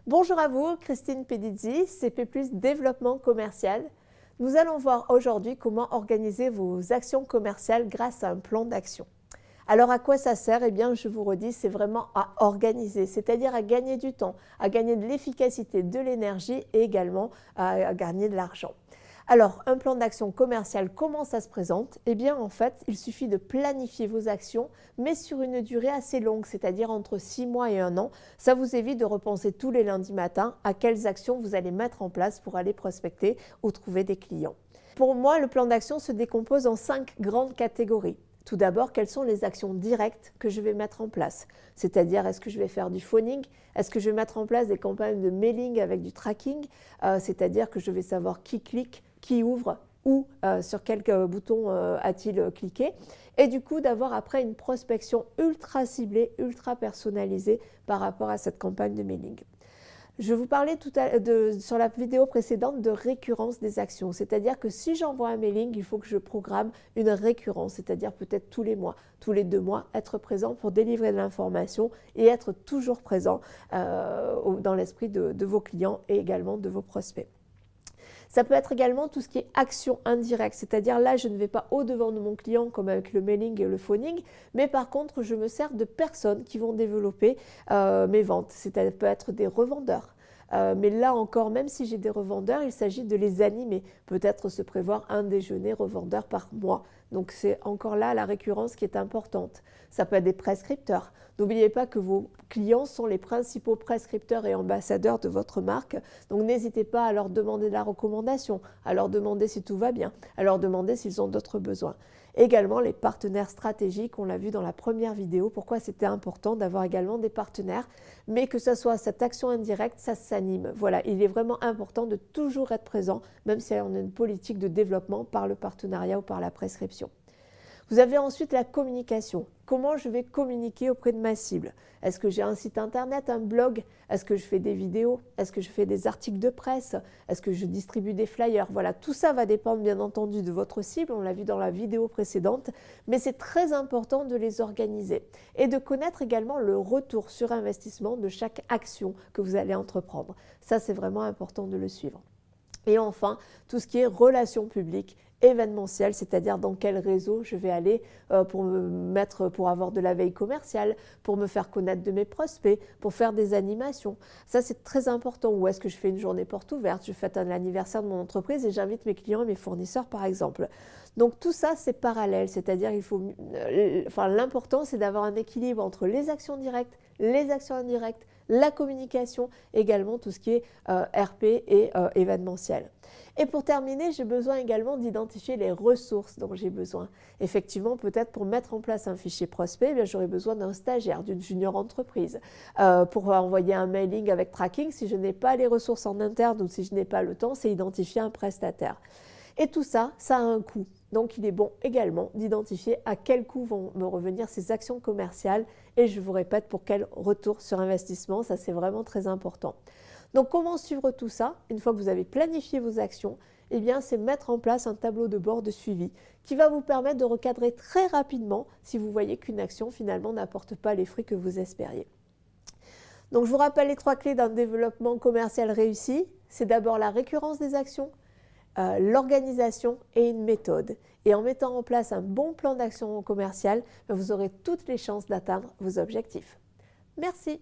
Bonjour à vous, Christine Pedizzi, CP+, Développement commercial. Nous allons voir aujourd'hui comment organiser vos actions commerciales grâce à un plan d'action. Alors à quoi ça sert? Eh bien, je vous redis, c'est vraiment à organiser, c'est-à-dire à gagner du temps, à gagner de l'efficacité, de l'énergie et également à gagner de l'argent. Alors, un plan d'action commercial, comment ça se présente? Eh bien, en fait, il suffit de planifier vos actions, mais sur une durée assez longue, c'est-à-dire entre 6 mois et 1 an. Ça vous évite de repenser tous les lundis matins à quelles actions vous allez mettre en place pour aller prospecter ou trouver des clients. Pour moi, le plan d'action se décompose en 5 grandes catégories. Tout d'abord, quelles sont les actions directes que je vais mettre en place? C'est-à-dire, est-ce que je vais faire du phoning? Est-ce que je vais mettre en place des campagnes de mailing avec du tracking? C'est-à-dire que je vais savoir qui clique, qui ouvre ou sur quel bouton a-t-il cliqué. Et du coup, d'avoir après une prospection ultra ciblée, ultra personnalisée par rapport à cette campagne de mailing. Je vous parlais sur la vidéo précédente de récurrence des actions, c'est-à-dire que si j'envoie un mailing, il faut que je programme une récurrence, c'est-à-dire peut-être tous les mois, tous les 2 mois, être présent pour délivrer de l'information et être toujours présent dans l'esprit de vos clients et également de vos prospects. Ça peut être également tout ce qui est action indirecte, c'est-à-dire là, je ne vais pas au-devant de mon client comme avec le mailing et le phoning, mais par contre, je me sers de personnes qui vont développer mes ventes. Ça peut être des revendeurs. Mais là encore, même si j'ai des revendeurs, il s'agit de les animer. Peut-être se prévoir un déjeuner revendeur par mois. Donc c'est encore là la récurrence qui est importante. Ça peut être des prescripteurs. N'oubliez pas que vos clients sont les principaux prescripteurs et ambassadeurs de votre marque. Donc n'hésitez pas à leur demander de la recommandation, à leur demander si tout va bien, à leur demander s'ils ont d'autres besoins. Également les partenaires stratégiques, on l'a vu dans la première vidéo, pourquoi c'était important d'avoir également des partenaires, mais que ce soit cette action indirecte, ça s'anime. Voilà, il est vraiment important de toujours être présent, même si on a une politique de développement par le partenariat ou par la prescription. Vous avez ensuite la communication. Comment je vais communiquer auprès de ma cible? Est-ce que j'ai un site internet, un blog? Est-ce que je fais des vidéos? Est-ce que je fais des articles de presse? Est-ce que je distribue des flyers? Voilà, tout ça va dépendre bien entendu de votre cible, on l'a vu dans la vidéo précédente, mais c'est très important de les organiser et de connaître également le retour sur investissement de chaque action que vous allez entreprendre. Ça, c'est vraiment important de le suivre. Et enfin, tout ce qui est relations publiques, événementiel, c'est-à-dire dans quel réseau je vais aller pour avoir de la veille commerciale, pour me faire connaître de mes prospects, pour faire des animations. Ça, c'est très important. Ou est-ce que je fais une journée porte ouverte, je fête un anniversaire de mon entreprise et j'invite mes clients et mes fournisseurs, par exemple. Donc tout ça, c'est parallèle, c'est-à-dire l'important, c'est d'avoir un équilibre entre les actions directes, les actions indirectes, la communication, également tout ce qui est RP et événementiel. Et pour terminer, j'ai besoin également d'identifier les ressources dont j'ai besoin. Effectivement, peut-être pour mettre en place un fichier prospect, j'aurai besoin d'un stagiaire, d'une junior entreprise. Pour envoyer un mailing avec tracking, si je n'ai pas les ressources en interne ou si je n'ai pas le temps, c'est identifier un prestataire. Et tout ça, ça a un coût. Donc, il est bon également d'identifier à quel coût vont me revenir ces actions commerciales et je vous répète pour quel retour sur investissement, ça c'est vraiment très important. Donc, comment suivre tout ça? Une fois que vous avez planifié vos actions, eh bien, c'est mettre en place un tableau de bord de suivi qui va vous permettre de recadrer très rapidement si vous voyez qu'une action finalement n'apporte pas les fruits que vous espériez. Donc, je vous rappelle les 3 clés d'un développement commercial réussi. C'est d'abord la récurrence des actions, l'organisation et une méthode. Et en mettant en place un bon plan d'action commercial, vous aurez toutes les chances d'atteindre vos objectifs. Merci.